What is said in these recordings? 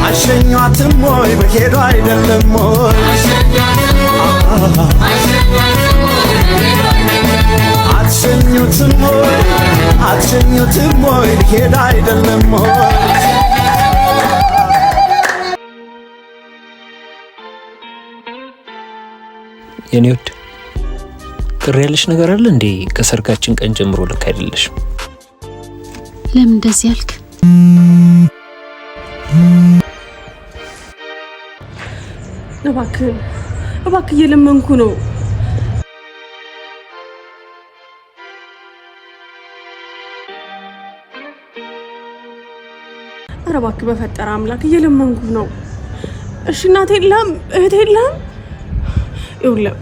አሸኛትም ወይ በሄዱ አይደለም ወይ አትሸኙትም ወይ በሄዱ አይደለም ወይ የኔ ውድ ቅር ያለሽ ነገር አለ እንዴ? ከሰርጋችን ቀን ጀምሮ ልክ አይደለሽ። ለምን እንደዚህ ያልክ? እባክህ እየለመንኩ ነው። ኧረ እባክህ በፈጠረ አምላክ እየለመንኩ ነው። እሺ እናቴ የለም እህቴ የለም። ይኸውልህ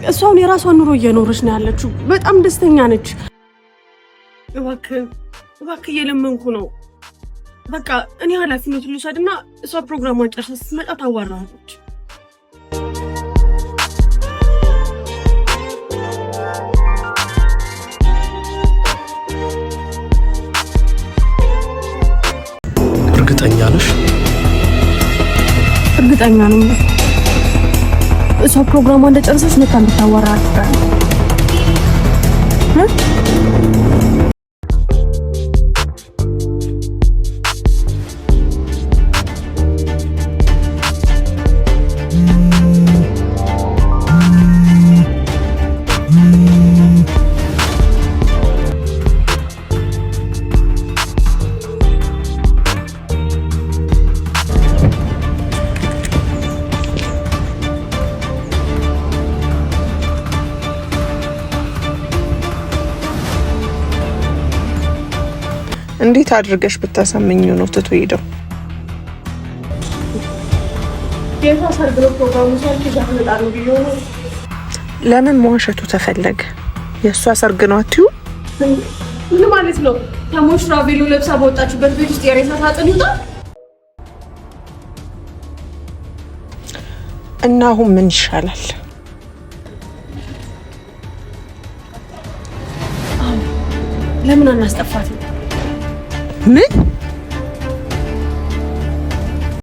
እሷን የራሷን ኑሮ እየኖረች ነው ያለችው። በጣም ደስተኛ ነች። እባክህ እየለመንኩ ነው። በቃ እኔ ኃላፊነቱን ልውሰድና እሷ ፕሮግራሟን ጨርሳ ስትመጣ ታዋራለች። እርግጠኛ ነሽ? እርግጠኛ ነኝ። እሷ ፕሮግራሟን እንደጨረሰች መታ እንድታዋራ አድርጋለሁ። እንዴት አድርገሽ ብታሳመኙ ነው ትቶ ሄደው? ለምን መዋሸቱ ተፈለገ? የእሷ ሰርግ ነው አትዩ? ምን ማለት ነው? ተሞሽራ ቬሎ ለብሳ በወጣችበት ቤት ውስጥ የሬሳ ሳጥን ይውጣ? እና አሁን ምን ይሻላል? ለምን አናስጠፋት? ምን